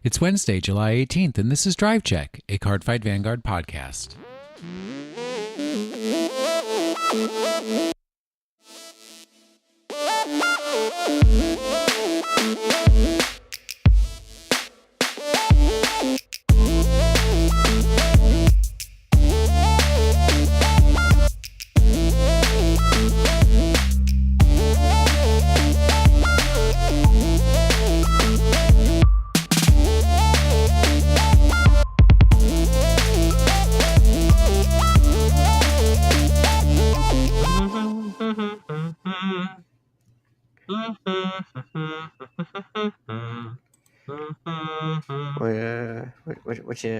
It's Wednesday, July 18th, and this is Drive Check, a Cardfight Vanguard podcast.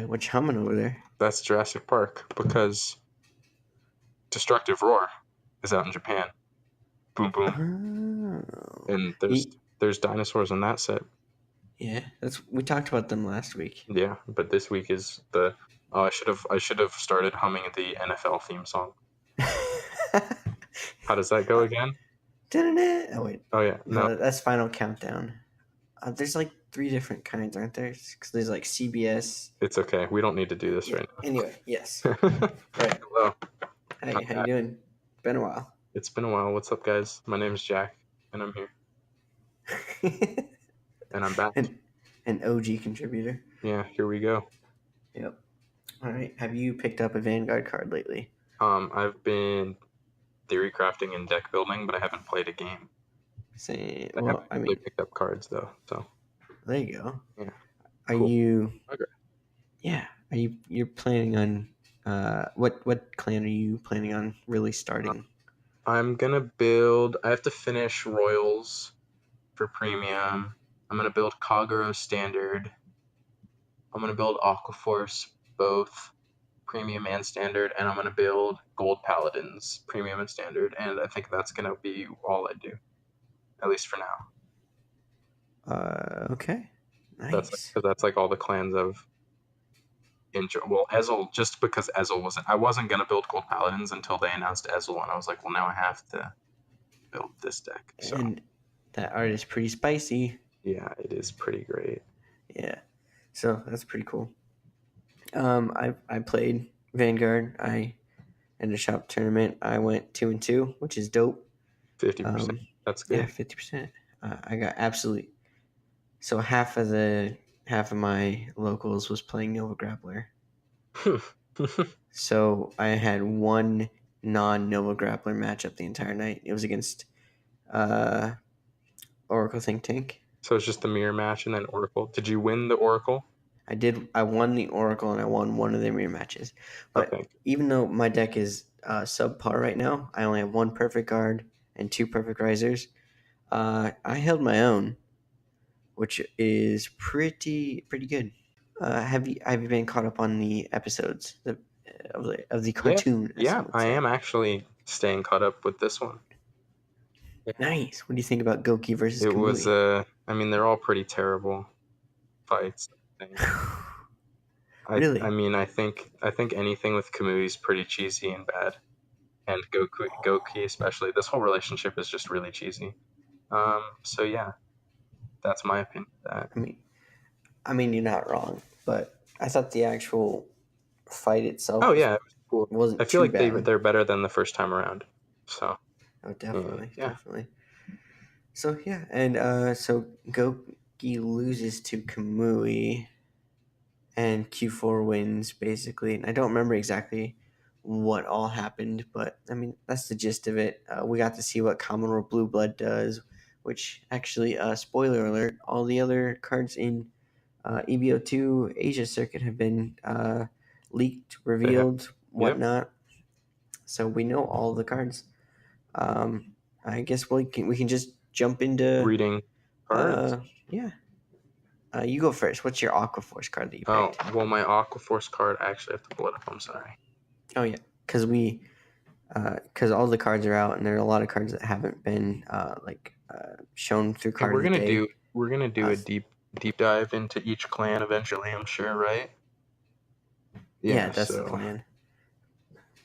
What you humming over there? That's Jurassic Park, because Destructive Roar is out in Japan. Boom boom. Oh. And there's dinosaurs in that set. Yeah, we talked about them last week. Yeah, but this week is I should have started humming the NFL theme song. How does that go again? Oh wait. Oh yeah, no. That's Final Countdown. There's like 3 different kinds, aren't there? Because there's like CBS. It's okay. We don't need to do this right now. Anyway, yes. Right. Hello. Hey, how you doing? Been a while. It's been a while. What's up, guys? My name is Jack, and I'm here. And I'm back. An OG contributor. Yeah, here we go. Yep. All right. Have you picked up a Vanguard card lately? I've been theory crafting and deck building, but I haven't played a game. Same. I haven't really picked up cards though. So there you go. Yeah. Are cool. you? Okay. Yeah. Are you're planning on? What clan are you planning on really starting? I'm gonna build. I have to finish Royals for premium. I'm gonna build Kagero Standard. I'm gonna build Aquaforce, both premium and standard, and I'm gonna build Gold Paladins, premium and standard. And I think that's gonna be all I do, at least for now. Okay. Nice. That's like all the clans I've enjoyed. Well, Ezel, just because Ezel I wasn't gonna build Gold Paladins until they announced Ezel, and I was like, well, now I have to build this deck. So. And that art is pretty spicy. Yeah, it is pretty great. Yeah, so that's pretty cool. I played Vanguard. In the shop tournament, I went 2-2, which is dope. 50%. That's good. Yeah, 50%. I got absolutely. So half of my locals was playing Nova Grappler. So I had one non-Nova Grappler matchup the entire night. It was against Oracle Think Tank. So it's just the mirror match and then Oracle. Did you win the Oracle? I did. I won the Oracle and I won one of the mirror matches. But even though my deck is subpar right now, I only have 1 perfect guard and 2 perfect risers. I held my own, which is pretty good. Have you been caught up on the episodes of the cartoon? Yeah, I am actually staying caught up with this one. Yeah. Nice. What do you think about Goki versus Kamui? It was, they're all pretty terrible fights. Really? I think anything with Kamui is pretty cheesy and bad. And Goki especially. This whole relationship is just really cheesy. So yeah, that's my opinion of that. I mean, you're not wrong, but I thought the actual fight itself. Oh yeah, it was cool. Wasn't I feel like bad. they're better than the first time around. So. Oh, definitely. So yeah, and so Goki loses to Kamui, and Q4 wins basically. And I don't remember exactly what all happened, but I mean that's the gist of it. We got to see what Commodore Blue Blood does, which actually, spoiler alert, all the other cards in EBO2 Asia Circuit have been leaked, revealed, whatnot. So we know all the cards. I guess we can just jump into reading cards. Yeah. You go first. What's your Aquaforce card that you picked? Oh, well, my Aquaforce card, I actually have to pull it up. I'm sorry. Oh, yeah. Because all the cards are out, and there are a lot of cards that haven't been shown through card. We're gonna do a deep dive into each clan eventually, I'm sure, right? Yeah, that's the plan.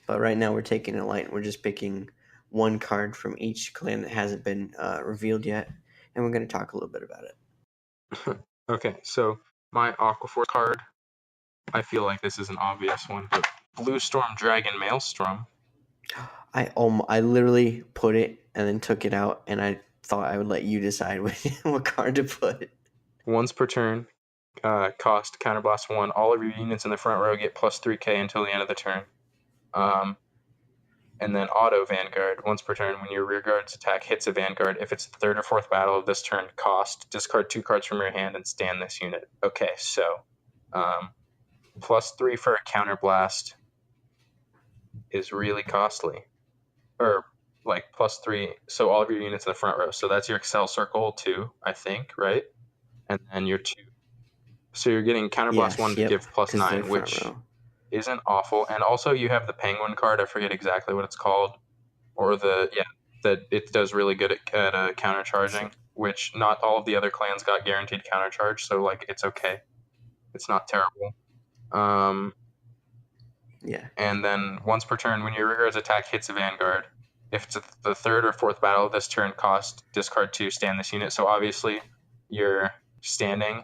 But right now we're taking it light. We're just picking 1 card from each clan that hasn't been revealed yet, and we're going to talk a little bit about it. Okay, so my Aquaforce card, I feel like this is an obvious one, but Blue Storm Dragon Maelstrom. I literally put it and then took it out, and I thought I would let you decide what card to put. Once per turn, cost Counterblast 1. All of your units in the front row get plus 3k until the end of the turn. And then Auto Vanguard. Once per turn, when your rear guard's attack hits a Vanguard, if it's the third or fourth battle of this turn, cost, discard 2 cards from your hand and stand this unit. Okay, so plus 3 for a Counterblast is really costly. Or like plus 3, so all of your units in the front row. So that's your Excel circle 2, I think, right? And then your 2. So you're getting Counterblast 1 to give plus 9, which isn't awful. And also you have the Penguin card, I forget exactly what it's called. Or that it does really good at countercharging, which not all of the other clans got guaranteed countercharge, so like it's okay. It's not terrible. Yeah. And then once per turn, when your rear guard's attack hits a Vanguard, if it's the third or fourth battle of this turn, cost, discard 2, stand this unit. So obviously you're standing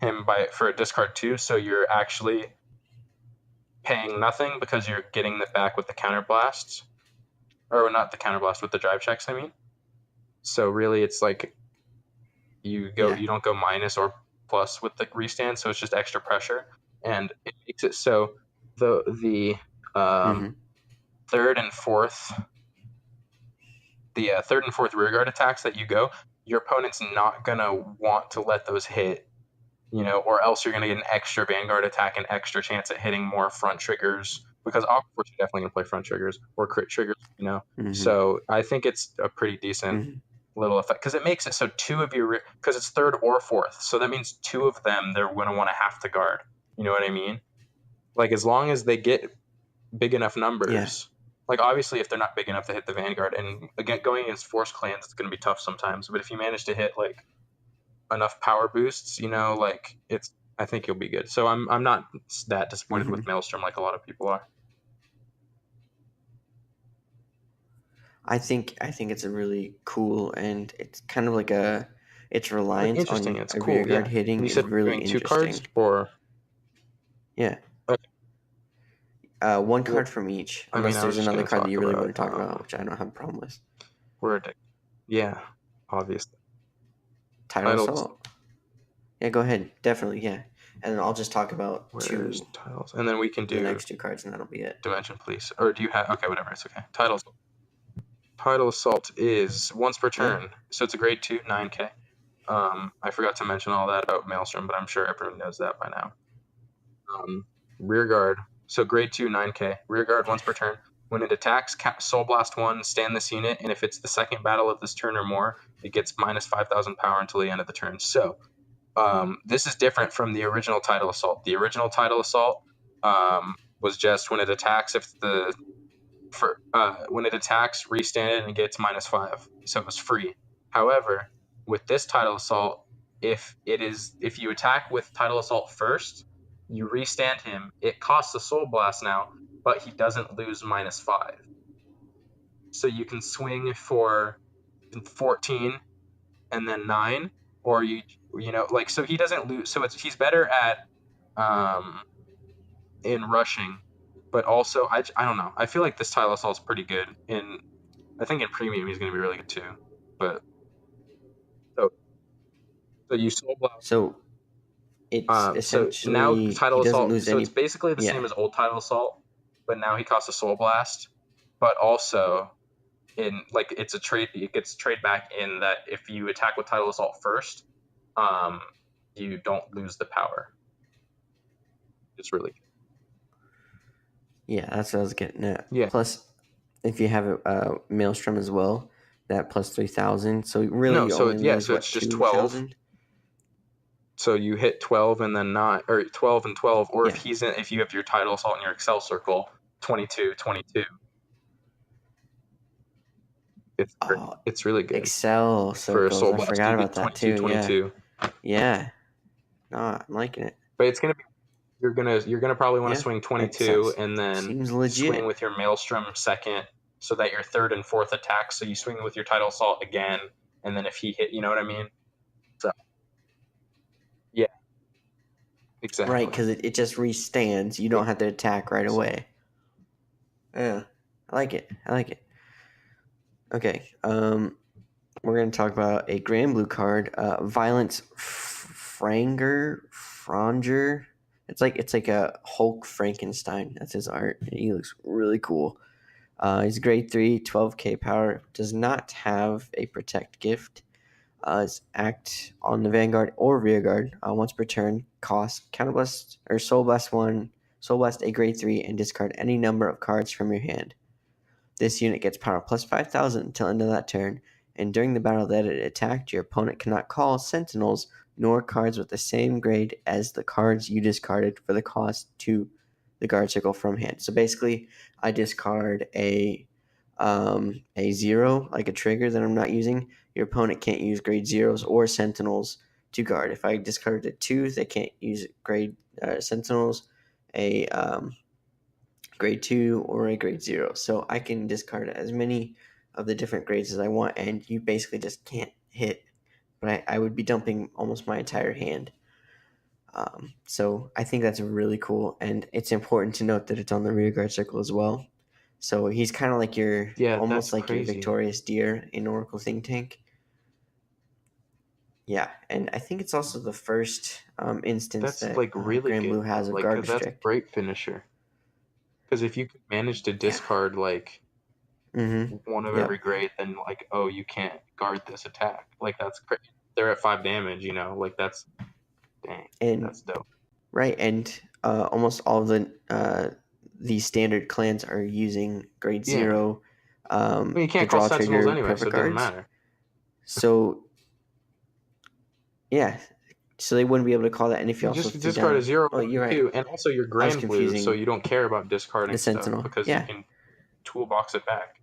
him for a discard 2, so you're actually paying nothing because you're getting it back with the counterblasts. Or not the counterblast, with the drive checks, I mean. So really it's like you don't go minus or plus with the restand, so it's just extra pressure. And it makes it so the third and fourth rear guard attacks that you go, your opponent's not gonna want to let those hit, or else you're gonna get an extra Vanguard attack, an extra chance at hitting more front triggers, because Aquaforce are definitely gonna play front triggers or crit triggers, So I think it's a pretty decent little effect, because it makes it so 2 of your, because it's third or fourth, so that means 2 of them they're gonna want to have to guard. You know what I mean? Like, as long as they get big enough numbers, like obviously if they're not big enough to hit the Vanguard, and again going against Force clans it's gonna be tough sometimes, but if you manage to hit like enough power boosts, like I think you'll be good. So I'm not that disappointed with Maelstrom like a lot of people are. I think it's a really cool, and it's kind of like it's reliant on it's a cool, rear guard hitting. You is said really doing interesting. 2 cards or one card from each, unless there's another card that you really want to talk about, which I don't have a problem with. Obviously. Tidal Assault. Yeah, go ahead. Definitely, yeah. And then I'll just talk about 2 titles, and then we can do the next 2 cards, and that'll be it. Dimension Police. Or do you have... Okay, whatever. It's okay. Tidal Assault is once per turn, so it's a grade 2, 9k. I forgot to mention all that about Maelstrom, but I'm sure everyone knows that by now. Rear Guard. So grade 2, 9k. Rear Guard once per turn. When it attacks, Soul Blast 1, stand this unit, and if it's the second battle of this turn or more, it gets minus 5,000 power until the end of the turn. So this is different from the original Tidal Assault. The original Tidal Assault was just when it attacks, when it attacks, restand it, and it gets minus 5. So it was free. However, with this Tidal Assault, if you attack with Tidal Assault first, you restand him, it costs a Soul Blast now, but he doesn't lose minus 5. So you can swing for 14 and then 9, or so he doesn't lose. So he's better at in rushing, but also I don't know. I feel like this Tidal Assault is pretty good. I think in premium he's going to be really good too. But so you Soul Blast. So it's essentially so now Tidal Assault. So it's basically the same as old Tidal Assault, but now he costs a Soul Blast. But also it's a trade. It gets trade back in that if you attack with Tidal Assault first, you don't lose the power. It's really good. Yeah, that's what I was getting at. Yeah. Plus, if you have a Maelstrom as well, that plus 3,000. So really, so it's just 12. So you hit 12 and then 9, or 12 and 12, or if you have your Tidal Assault in your Excel circle, 22, 22. It's really good. Excel circles. I forgot about that too. 22. Yeah. No, I'm liking it. But it's gonna be you're gonna probably want to swing 22 and then swing with your Maelstrom second, so that your third and fourth attacks. So you swing with your Tidal Assault again, and then if he hit, you know what I mean. So yeah, Exactly. Right, because it just restands. You don't have to attack right away. Yeah, I like it. Okay, we're going to talk about a Grand Blue card, Violence Franger. It's like a Hulk Frankenstein. That's his art. He looks really cool. He's grade 3, 12k power. Does not have a protect gift. His act on the Vanguard or Rearguard once per turn. Cost Counterblast or Soul Blast 1, Soul Blast a grade 3, and discard any number of cards from your hand. This unit gets power plus 5,000 until end of that turn, and during the battle that it attacked, your opponent cannot call Sentinels nor cards with the same grade as the cards you discarded for the cost to the guard circle from hand. So basically, I discard a 0, like a trigger that I'm not using. Your opponent can't use grade 0s or Sentinels to guard. If I discarded a 2, they can't use grade Sentinels, a grade 2 or a grade 0. So I can discard as many of the different grades as I want, and you basically just can't hit. But I would be dumping almost my entire hand. So I think that's really cool, and it's important to note that it's on the rear guard circle as well. So he's kind of like your, almost like your Victorious Deer in Oracle Think Tank. Yeah, and I think it's also the first instance That's that like really Grand good. Blue has of Like, guard 'cause that's a restrict. great finisher. Because if you could manage to discard like one of every grade, then like, oh, you can't guard this attack. Like that's crazy. They're at 5 damage. You know, like that's dang. And That's dope. right, and almost all of the standard clans are using grade Yeah. 0. I mean, you can't the call draw Sentinels trigger anyway, so perfect it doesn't guards. matter. So yeah, so they wouldn't be able to call that. And if you You also just threw discard down, a 0 well, you're right. too, and also you're I was Grand Blue, so confusing you don't care about discarding the stuff Sentinel. because Yeah. you can toolbox it back.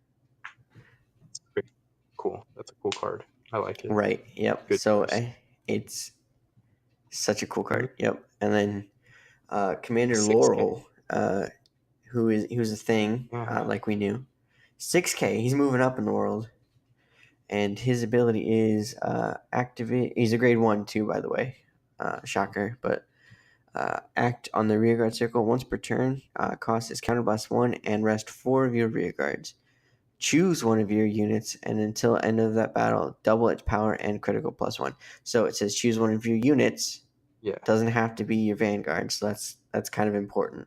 It's pretty cool. That's a cool card. I like it. Right. Yep. Good So choice. it's such a cool card. Mhm. Yep. And then Commander 6K. Laurel, who's a thing, Yeah. like we knew. 6k. He's moving up in the world, and his ability is activate. He's a grade 1 too, by the way. Shocker, but act on the rearguard circle once per turn. Cost is counterblast 1 and rest 4 of your rearguards. Choose one of your units, and until end of that battle, double its power and critical +1. So it says choose one of your units. Yeah. Doesn't have to be your Vanguard, so that's kind of important.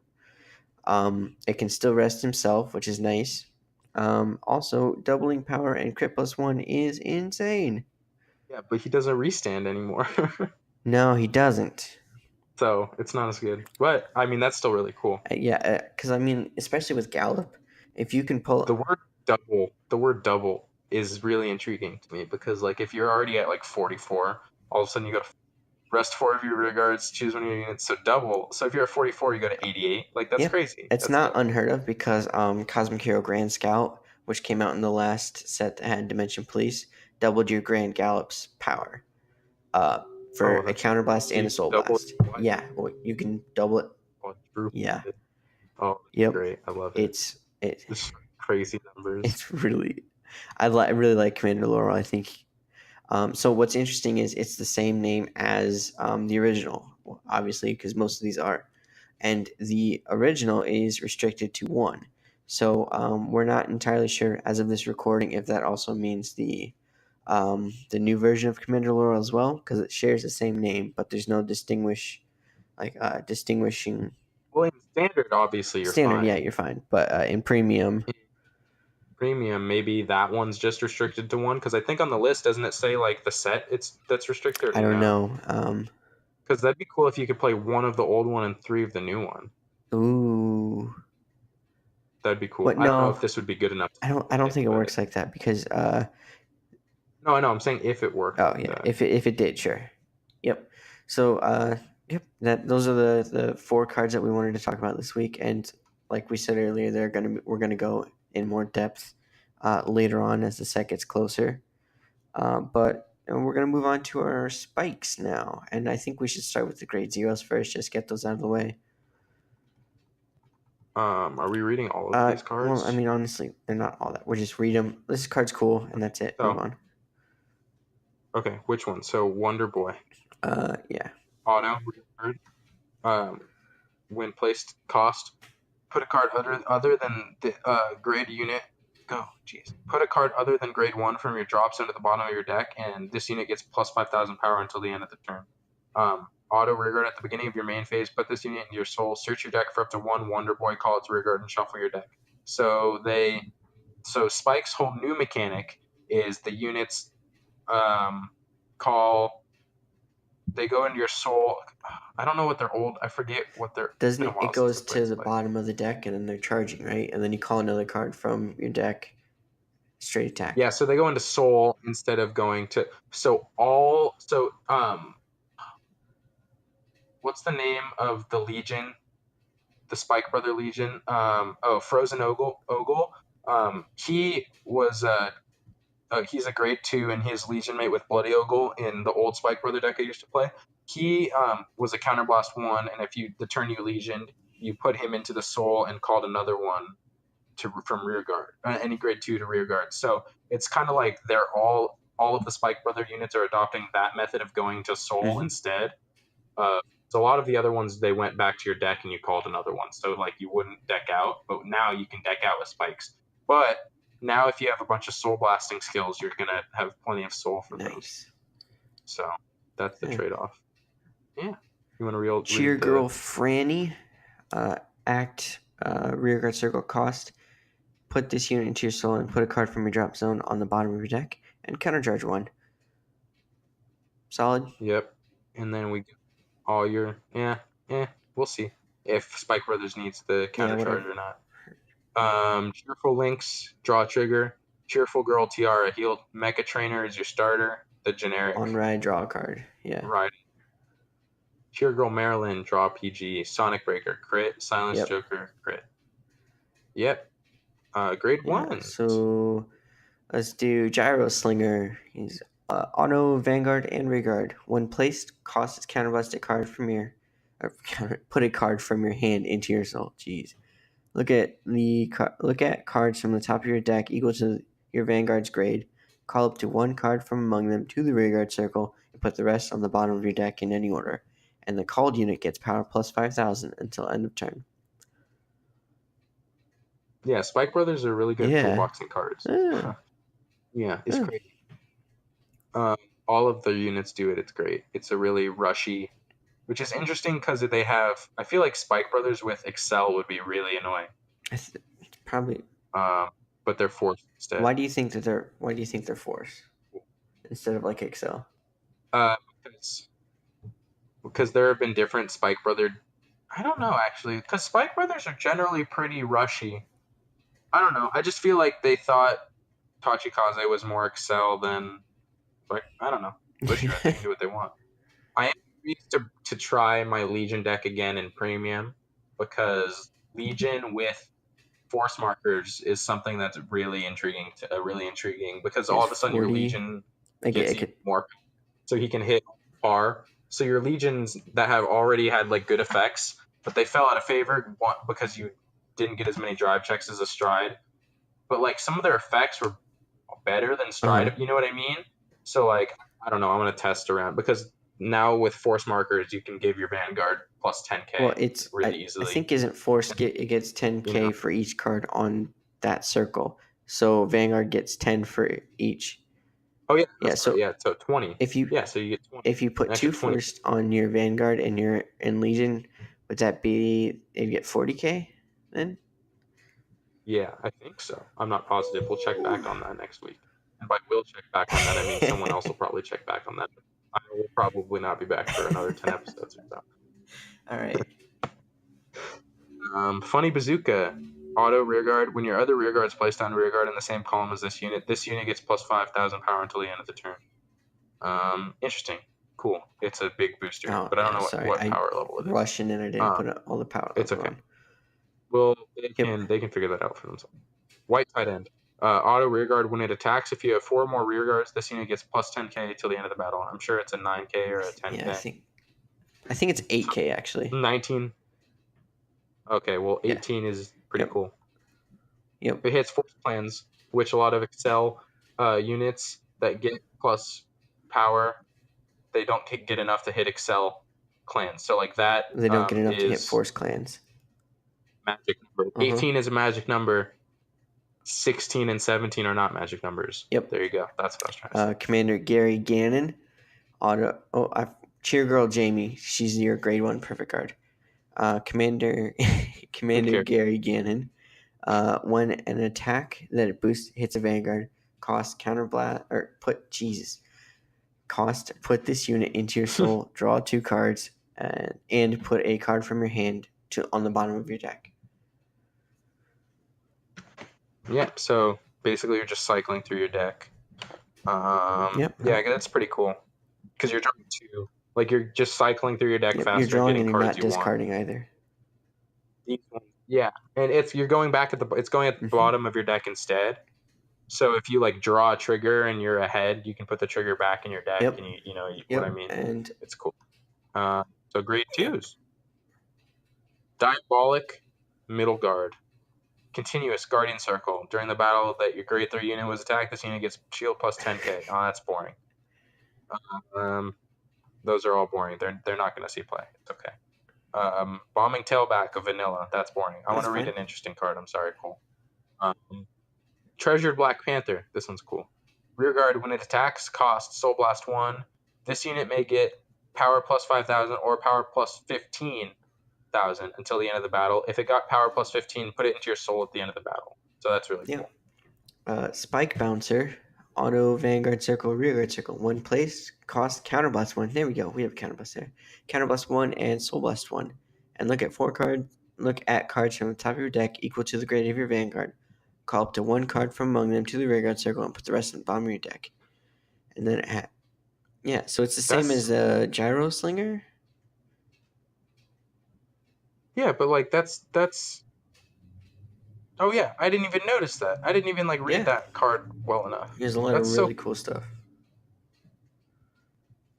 It can still rest himself, which is nice. Also, doubling power and crit +1 is insane. Yeah, but he doesn't restand anymore. No, he doesn't. So it's not as good. But I mean, that's still really cool. Yeah, because I mean, especially with Gallop, if you can pull The word double is really intriguing to me because like if you're already at like 44, all of a sudden you got to rest 4 of your rear guards, choose one of your units, so double. So if you're at 44, you go to 88. Like that's crazy. It's That's not dope. unheard of because Cosmic Hero Grand Scout, which came out in the last set that had Dimension Police, doubled your Grand Gallop's power. For a counterblast and a soul blast. Yeah, well, you can double it. Yeah. Oh, yep. Great. I love it. It's crazy numbers. It's really, I really like Commander Laurel. I think. So what's interesting is it's the same name as the original, obviously, because most of these are, and the original is restricted to 1. So we're not entirely sure as of this recording if that also means the new version of Commander Laurel as well, because it shares the same name, but there's no distinguishing. Well, in standard, obviously, you're standard, fine. yeah, you're fine. But in premium, maybe that one's just restricted to 1. Because I think on the list, doesn't it say like the set that's restricted? I don't know. Because that'd be cool if you could play 1 of the old one and 3 of the new one. Ooh. That'd be cool. But I don't know if this would be good enough. I don't think it works like that because. No, I know. I'm saying if it worked. Oh yeah, if it did, sure. Yep. So yep. Those are the 4 cards that we wanted to talk about this week, and like we said earlier, we're gonna go in more depth later on as the set gets closer. But we're gonna move on to our spikes now, and I think we should start with the grade 0s first. Just get those out of the way. Are we reading all of these cards? Well, I mean, honestly, they're not all that. We'll just read them. This card's cool, and that's it. Move on. Okay, which one? So Wonder Boy. Yeah. Auto. when placed cost, put a card other than the grade unit. Put a card other than grade 1 from your drops into the bottom of your deck, and this unit gets plus 5,000 power until the end of the turn. Auto rearguard at the beginning of your main phase. Put this unit in your soul. Search your deck for up to one Wonder Boy, call its rearguard, and shuffle your deck. So Spike's whole new mechanic is the units call. They go into your soul. I don't know what their old. I forget what their. Doesn't it goes to the bottom of the deck and then they're charging, right? And then you call another card from your deck. Straight attack. Yeah, so they go into soul instead of going to. What's the name of the Legion? The Spike Brother Legion. Frozen Ogle. He was he's a grade 2 and his Legion mate with Bloody Ogle in the old Spike Brother deck I used to play. He was a counterblast 1, and if the turn you Legioned, you put him into the soul and called another one from rear guard, any grade 2 to rear guard. So it's kind of like they're all of the Spike Brother units are adopting that method of going to soul instead. So a lot of the other ones, they went back to your deck and you called another one. So like you wouldn't deck out, but now you can deck out with spikes. But now if you have a bunch of soul blasting skills, you're gonna have plenty of soul for those. So that's the trade-off. Yeah. You want to Cheer Girl Franny, act rearguard circle cost. Put this unit into your soul and put a card from your drop zone on the bottom of your deck and countercharge 1. Solid? Yep. And then we get all your we'll see if Spike Brothers needs the countercharge or not. Cheerful Lynx, draw trigger. Cheerful Girl Tiara, healed. Mecha Trainer is your starter, the generic. On ride, draw a card. Yeah. Right. Cheer Girl Marilyn, draw PG. Sonic Breaker, crit. Silence Joker, crit. Yep. Grade 1. So let's do Gyro Slinger. He's auto Vanguard and Rearguard. When placed, cost its counterblast a card from your put a card from your hand into your soul. Jeez. Look at cards from the top of your deck equal to your Vanguard's grade. Call up to one card from among them to the rearguard circle and put the rest on the bottom of your deck in any order. And the called unit gets power plus 5,000 until end of turn. Yeah, Spike Brothers are really good at boxing cards. Yeah, it's crazy. All of their units do it. It's great. It's a really rushy, which is interesting because they have. I feel like Spike Brothers with Excel would be really annoying. It's probably. But they're Force instead. Why do you think they're Force instead of like Excel? Because there have been different Spike Brother. I don't know actually, because Spike Brothers are generally pretty rushy. I don't know. I just feel like they thought Tachikaze was more Excel than. Like, I don't know. They can do what they want. I am curious to try my Legion deck again in Premium because Legion with Force markers is something that's really intriguing. Because all of a sudden your Legion gets more, so he can hit par. So your Legions that have already had like good effects, but they fell out of favor because you didn't get as many drive checks as a Stride. But like some of their effects were better than Stride. You know what I mean? So, like, I don't know. I'm going to test around because now with Force markers, you can give your Vanguard plus 10k. Well, it's really easily. I think isn't Force it gets 10k for each card on that circle. So Vanguard gets 10 for each. Oh yeah, so 20. If you so you get 20. If you put 2 Force on your Vanguard and you're in Legion, would that be it'd get 40k then? Yeah, I think so. I'm not positive. We'll check back on that next week. And by we'll check back on that, I mean someone else will probably check back on that. I will probably not be back for another 10 episodes or so. All right. Funny Bazooka. Auto rearguard. When your other rearguard is placed on rearguard in the same column as this unit gets plus 5,000 power until the end of the turn. Interesting. Cool. It's a big booster, but I don't know what power level it is. Rushing and I didn't put all the power level. It's okay. Well, they can figure that out for themselves. White tight end. Auto rearguard when it attacks. If you have 4 more rearguards, this unit gets plus 10k till the end of the battle. I'm sure it's a 9k or a 10k. Yeah, I think it's 8k actually. 19. Okay, well 18 is pretty cool. Yep. It hits Force plans, which a lot of Excel units that get plus power, they don't get enough to hit Excel clans. So like that They don't get enough to hit is force clans. magic number. Uh-huh. 18 is a magic number. 16 and 17 are not magic numbers. Yep. There you go. That's what I was trying to say. Commander Gary Gannon. Cheer Girl Jamie. She's your grade 1 perfect card. Commander Gary Gannon. When an attack that it boosts hits a Vanguard, put this unit into your soul, draw 2 cards, and put a card from your hand on the bottom of your deck. Yeah, so basically you're just cycling through your deck. Yep. Yeah, that's pretty cool. Because you're drawing 2. Like, you're just cycling through your deck faster. You're drawing and getting you're cards not you discarding want. either. Yeah, and you're going back it's going at the bottom of your deck instead. So if you like draw a trigger and you're ahead, you can put the trigger back in your deck, and you know what I mean. And it's cool. So grade 2s. Diabolic Middle Guard. Continuous Guardian Circle. During the battle that your grade 3 unit was attacked, this unit gets shield plus 10k. Oh, that's boring. Those are all boring. They're not going to see play. It's okay. Bombing Tailback of Vanilla. That's boring. I want to read an interesting card. I'm sorry, Cole. Treasured Black Panther. This one's cool. Rearguard, when it attacks, costs Soul Blast 1. This unit may get power plus 5,000 or power plus 15,000 until the end of the battle. If it got power plus 15, put it into your soul at the end of the battle. So that's really cool. Spike Bouncer. Auto Vanguard Circle, Rearguard Circle. 1 place, cost Counterblast 1. There we go. We have Counterblast there. Counterblast 1 and Soul Blast 1. And look at cards from the top of your deck equal to the grade of your Vanguard. Call up to 1 card from among them to the Rearguard Circle and put the rest in the bottom of your deck. And then so it's the same as the Gyro Slinger. Yeah, but like that's. Oh yeah, I didn't even notice that. I didn't even read that card well enough. There's a lot of really cool stuff.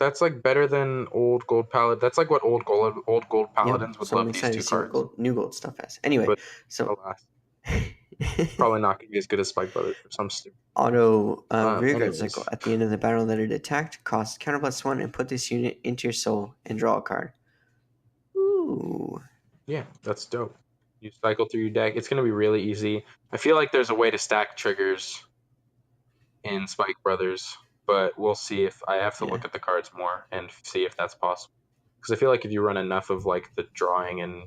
That's better than Old Gold Paladin. That's what Old Gold Paladins would love these 2 cards. New Gold stuff has. Anyway, but so probably not going to be as good as Spike Brothers for some stupid. Auto Rearguard Cycle. At the end of the battle that it attacked, cost Counterblast 1 and put this unit into your soul and draw a card. Ooh. Yeah, that's dope. You cycle through your deck. It's going to be really easy. I feel like there's a way to stack triggers in Spike Brothers, but we'll see. If I have to look at the cards more and see if that's possible. Because I feel like if you run enough of the drawing and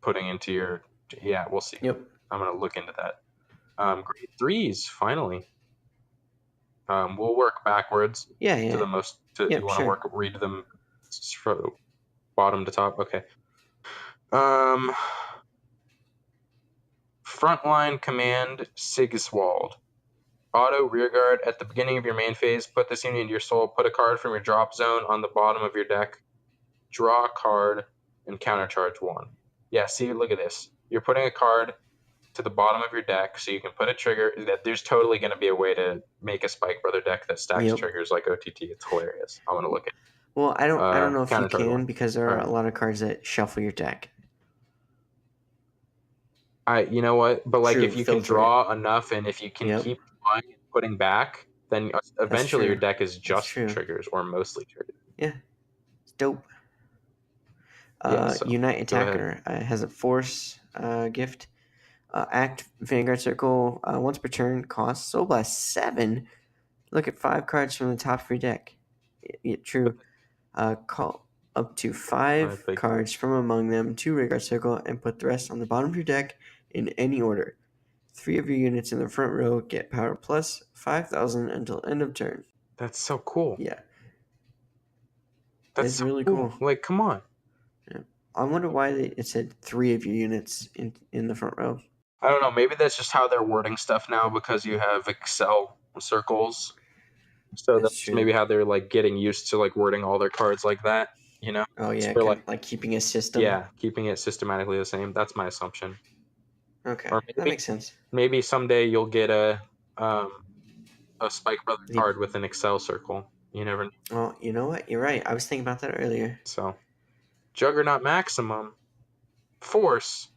putting into your... Yeah, we'll see. Yep. I'm going to look into that. Grade 3s, finally. We'll work backwards. To the most... you want to read them from bottom to top? Okay. Frontline Command Sigiswald. Auto Rearguard. At the beginning of your main phase, put this unit into your soul. Put a card from your drop zone on the bottom of your deck. Draw a card and countercharge 1. Yeah, see, look at this. You're putting a card to the bottom of your deck so you can put a trigger. There's totally going to be a way to make a Spike Brother deck that stacks triggers like OTT. It's hilarious. I want to look at it. Well, I don't know if you can because there are a lot of cards that shuffle your deck. You know what? But if you can draw enough and if you can keep drawing and putting back, then eventually your deck is just triggers or mostly triggers. Yeah, it's dope. Unite Attacker has a force gift. Act Vanguard Circle once per turn, costs Soul Blast 7. Look at 5 cards from the top of your deck. Yeah, true. Call up to 5 cards from among them to Rearguard Circle and put the rest on the bottom of your deck in any order. 3 of your units in the front row get power plus 5,000 until end of turn. That's so cool. Yeah. That's so really cool. Come on. Yeah. I wonder why it said 3 of your units in the front row. I don't know. Maybe that's just how they're wording stuff now because you have Excel circles. So that's maybe how they're getting used to wording all their cards like that, you know? Oh yeah, so keeping a system. Yeah, keeping it systematically the same. That's my assumption. Okay, that makes sense. Maybe someday you'll get a Spike Brother card with an Excel circle. You never know. Well, you know what? You're right. I was thinking about that earlier. So, Juggernaut Maximum. Force.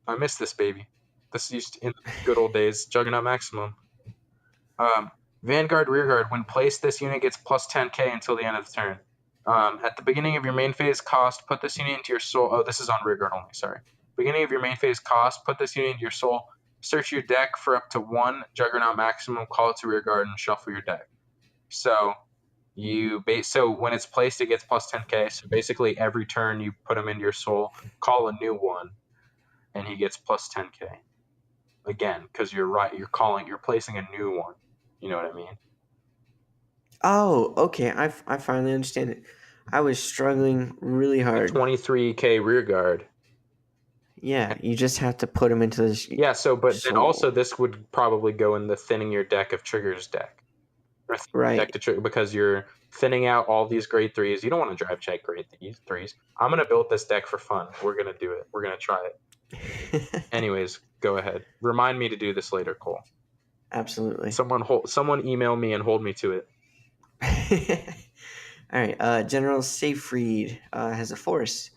I miss this baby. This used to, in the good old days. Juggernaut Maximum. Vanguard Rearguard. When placed, this unit gets plus 10k until the end of the turn. At the beginning of your main phase cost, put this unit into your soul. Oh, this is on rearguard only, sorry. Beginning of your main phase cost, put this unit into your soul. Search your deck for up to 1 Juggernaut maximum, call it to rearguard, and shuffle your deck. So so when it's placed, it gets plus 10k. So basically every turn you put him into your soul, call a new one, and he gets plus 10k. Again, because you're placing a new one. You know what I mean? Oh, okay. I finally understand it. I was struggling really hard. 23k rearguard. Yeah, you just have to put them into this. Yeah, but then soul. also this would probably go in the thinning your deck of triggers deck. Or Right. Deck to trigger, because you're thinning out all these grade 3s. You don't want to drive check grade 3s. I'm going to build this deck for fun. We're going to do it. We're going to try it. Anyways, go ahead. Remind me to do this later, Cole. Absolutely. Someone email me and hold me to it. All right. General Seyfried has a force.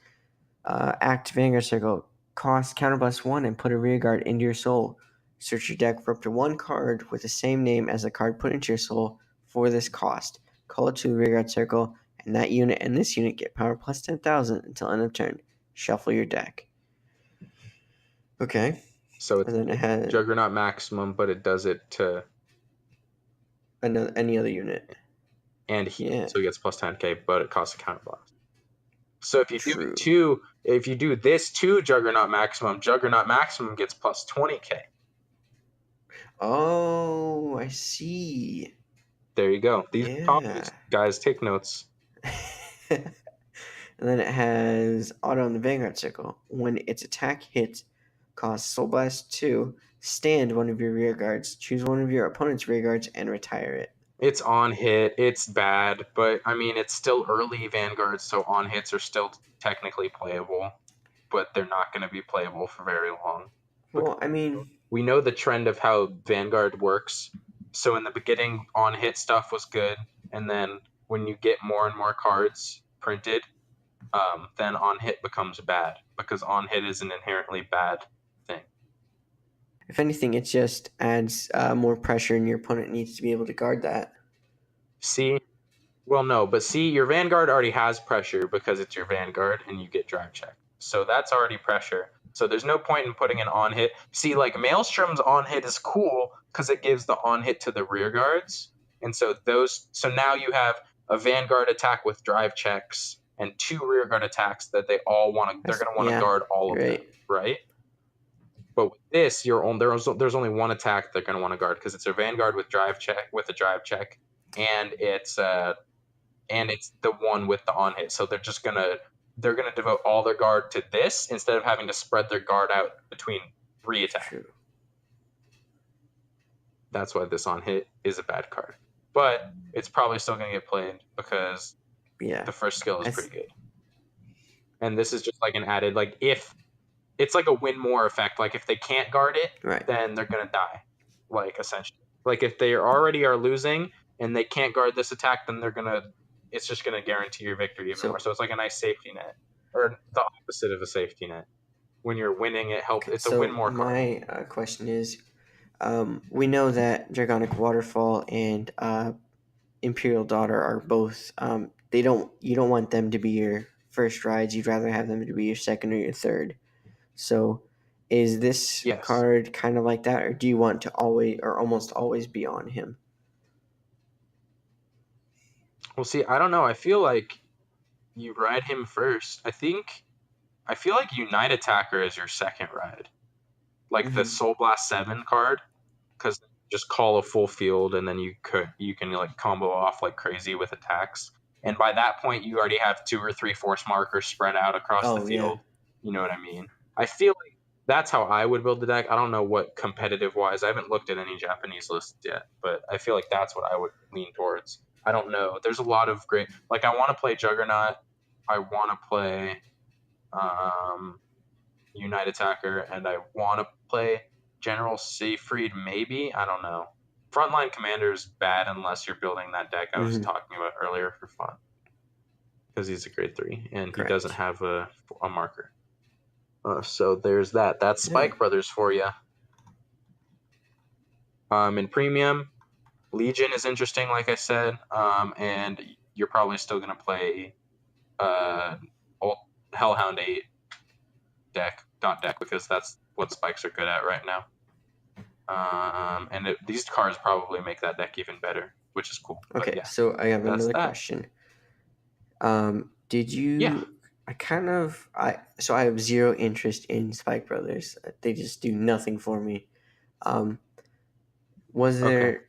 Act Vanguard Circle. Cost counterblast 1 and put a rearguard into your soul. Search your deck for up to 1 card with the same name as the card put into your soul for this cost. Call it to the rearguard circle, and that unit and this unit get power plus 10,000 until end of turn. Shuffle your deck. Okay. So it's And then it has Juggernaut maximum, but it does it to any other unit. And so he gets plus 10k, but it costs a counterblast. So if you do this to Juggernaut maximum gets plus 20k. Oh, I see. There you go. These are copies. Guys, take notes. And then it has auto on the Vanguard Circle. When its attack hits, costs Soul Blast 2, stand one of your rear guards, choose one of your opponent's rear guards, and retire it. It's on hit. It's bad, but I mean, it's still early Vanguard, so on hits are still technically playable, but they're not going to be playable for very long. Well, I mean, we know the trend of how Vanguard works. So in the beginning, on hit stuff was good, and then when you get more and more cards printed, then on hit becomes bad, because on hit is an inherently bad thing. If anything, it just adds more pressure, and your opponent needs to be able to guard that. Your Vanguard already has pressure because it's your Vanguard, and you get drive check. So that's already pressure. So there's no point in putting an on hit. See, like Maelstrom's on hit is cool because it gives the on hit to the rear guards, and so now you have a Vanguard attack with drive checks and 2 rear guard attacks that they're going to want to guard all of them, right? But with this, there's only one attack they're going to want to guard because it's a Vanguard with a drive check, and it's the one with the on hit. So they're gonna devote all their guard to this instead of having to spread their guard out between 3 attacks. True. That's why this on hit is a bad card, but it's probably still gonna get played because the first skill is pretty good. And this is just like an added, like if it's like a win more effect. Like if they can't guard it, then they're gonna die. Like essentially, like if they already are losing and they can't guard this attack, then it's just gonna guarantee your victory even more. So it's like a nice safety net, or the opposite of a safety net. When you're winning, it helps. It's a win more card. My question is, we know that Dragonic Waterfall and Imperial Daughter are both. You don't want them to be your first rides. You'd rather have them to be your second or your third. So, is this card kind of like that, or do you want to always or almost always be on him? Well, see, I don't know. I feel like you ride him first. I feel like Unite Attacker is your second ride. Like the Soul Blast 7 card, because just call a full field and then you can like combo off like crazy with attacks. And by that point, you already have 2 or 3 force markers spread out across the field. Yeah. You know what I mean? I feel like that's how I would build the deck. I don't know what competitive-wise. I haven't looked at any Japanese lists yet, but I feel like that's what I would lean towards. I don't know. There's a lot of great... Like, I want to play Juggernaut. I want to play Unite Attacker, and I want to play General Seyfried, maybe? I don't know. Frontline Commander's bad unless you're building that deck I was talking about earlier for fun. Because he's a grade 3, and he doesn't have a marker. So there's that. That's Spike Brothers for you. In Premium, Legion is interesting, like I said, and you're probably still going to play old Hellhound 8 deck, because that's what spikes are good at right now. And these cards probably make that deck even better, which is cool. But Okay, yeah, so I have that's another that. question. Did you? Yeah. So I have zero interest in Spike Brothers. They just do nothing for me. Was there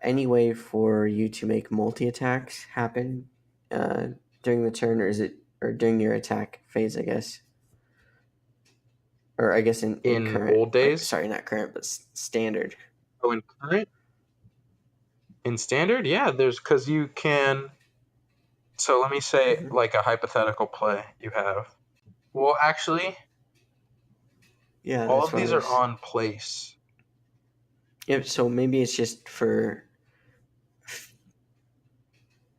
any way for you to make multi attacks happen during the turn, or during your attack phase? I guess, or I guess in current. old days. Sorry, not current, but standard. Oh, in current, in standard, yeah. There's because you can. So let me say like a hypothetical play you have. Well, actually, Yeah, all that's of what these I are was. on place. Yep. So maybe it's just for.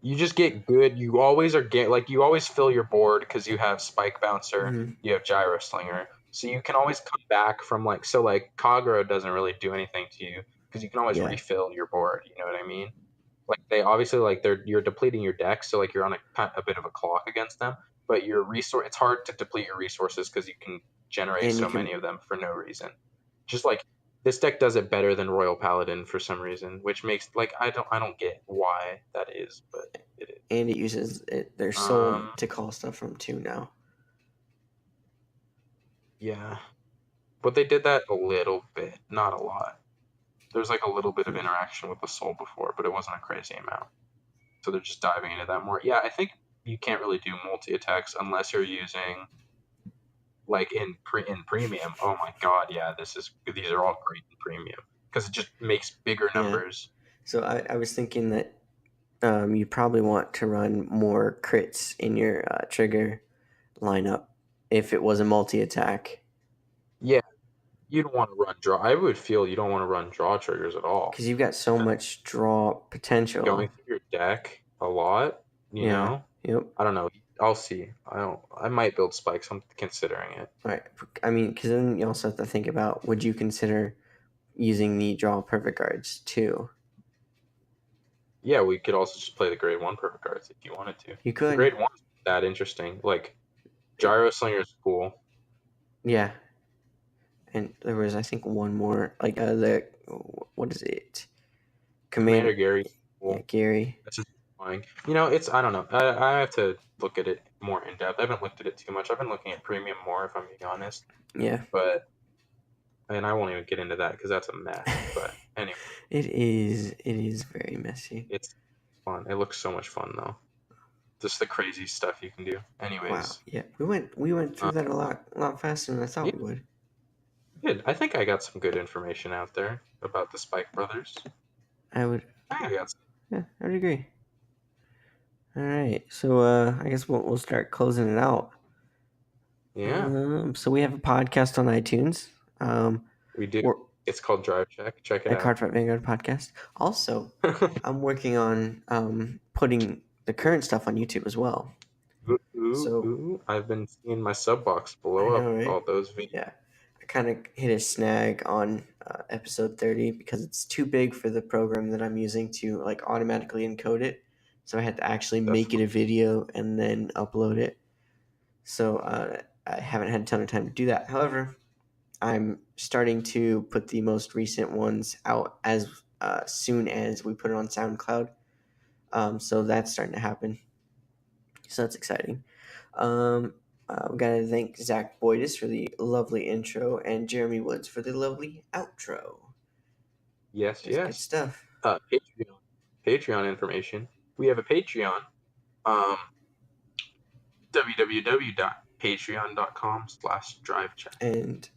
You just get good. You always are you always fill your board because you have Spike Bouncer, Mhm. you have Gyro Slinger, so you can always come back from like Kagero doesn't really do anything to you because you can always Yeah. refill your board. You know what I mean? Like they obviously you're depleting your deck, so like you're on a bit of a clock against them. But your resource, it's hard to deplete your resources because you can generate And you so can- many of them for no reason. Just like this deck does it better than Royal Paladin for some reason, which makes like I don't get why that is, but it is. And it uses their soul to call stuff from too now. Yeah, but they did that a little bit, not a lot. There's like a little bit of interaction with the soul before, but it wasn't a crazy amount. So they're just diving into that more. Yeah, I think you can't really do multi attacks unless you're using like in premium. Oh my god, yeah, these are all great in premium because it just makes bigger numbers. So I was thinking that you probably want to run more crits in your trigger lineup if it was a multi attack. Yeah, you don't want to run draw. I would feel you don't want to run draw triggers at all Because you've got so much draw potential. going through your deck a lot. You know, Yep. I don't know. I'll see. I might build spikes. I'm considering it. All right. I mean, because then you also have to think about, would you consider using the draw perfect cards too? Yeah, we could also just play the grade 1 perfect cards if you wanted to. You could. The grade 1 is that interesting. Like Gyro Slinger is cool. Yeah. And there was, I think, one more, like what is it? Commander Gary. Cool. Yeah, Gary. That's just flying. You know, I don't know. I have to look at it more in depth. I haven't looked at it too much. I've been looking at premium more, if I'm being honest. Yeah. And I won't even get into that because that's a mess. But anyway. It is very messy. It's fun. It looks so much fun though. Just the crazy stuff you can do. Anyways. Wow. Yeah. We went through that a lot faster than I thought we would. Good. I think I got some good information out there about the Spike Brothers. I would. I got some. Yeah, I would agree. All right, so I guess we'll start closing it out. Yeah. So we have a podcast on iTunes. We do. It's called Drive Check. Check it out. Cardfight Vanguard podcast. Also, I'm working on putting the current stuff on YouTube as well. Ooh, I've been seeing my sub box blow up right? all those videos. Yeah, I kind of hit a snag on episode 30 because it's too big for the program that I'm using to like automatically encode it. So I had to actually make it a video and then upload it. So I haven't had a ton of time to do that. However, I'm starting to put the most recent ones out as soon as we put it on SoundCloud. So that's starting to happen. So that's exciting. We got to thank Zach Boydis for the lovely intro and Jeremy Woods for the lovely outro. Yes. Good stuff. Patreon information. We have a Patreon. www.patreon.com/drivecheck. And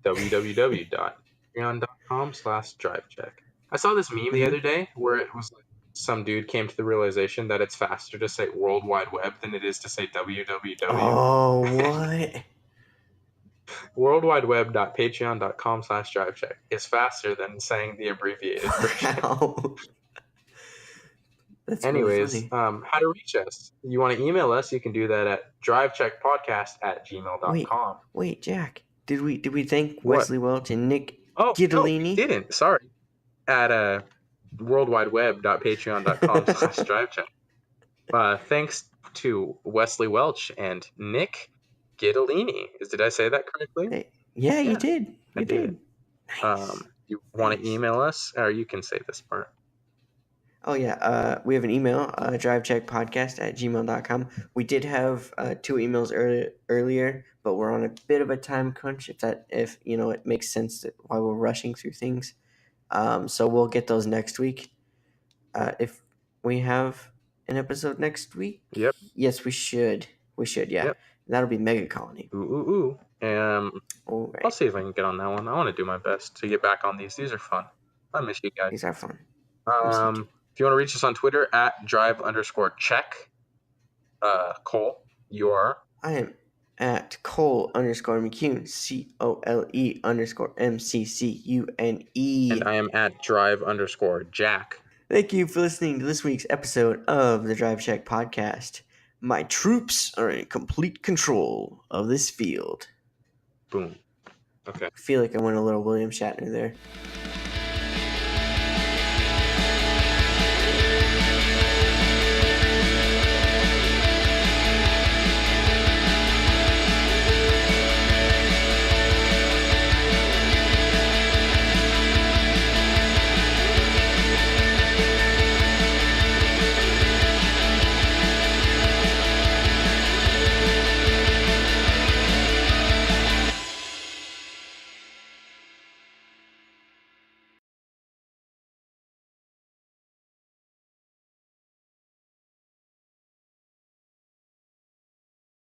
www.patreon.com/drivecheck. I saw this meme the other day where it was like some dude came to the realization that it's faster to say World Wide Web than it is to say www. Oh, what? worldwideweb.patreon.com/drivecheck is faster than saying the abbreviated version. Wow. That's Anyways, really funny. how to reach us? You want to email us? You can do that at drivecheckpodcast@gmail.com. Wait, Jack. Did we thank Wesley Welch and Nick Giddolini? No, we didn't. Sorry. At worldwideweb.patreon.com/drivecheck. Thanks to Wesley Welch and Nick Gittolini. Did I say that correctly? Hey, yeah, you Yeah, did. I did. Nice. You want to Nice. email us, or you can say this part. Oh, yeah. We have an email, drivecheckpodcast@gmail.com. We did have 2 emails earlier, but we're on a bit of a time crunch if it makes sense while we're rushing through things. So we'll get those next week. If we have an episode next week? Yep. Yes, we should. We should, yeah. Yep. That'll be Mega Colony. Ooh. All right. I'll see if I can get on that one. I want to do my best to get back on these. These are fun. I miss you guys. These are fun. If you want to reach us on Twitter at drive_check, Cole, you are? I am at Cole_McCune, COLE_MCCUNE. And I am at drive_Jack. Thank you for listening to this week's episode of the Drive Check Podcast. My troops are in complete control of this field. Boom. Okay. I feel like I went a little William Shatner there.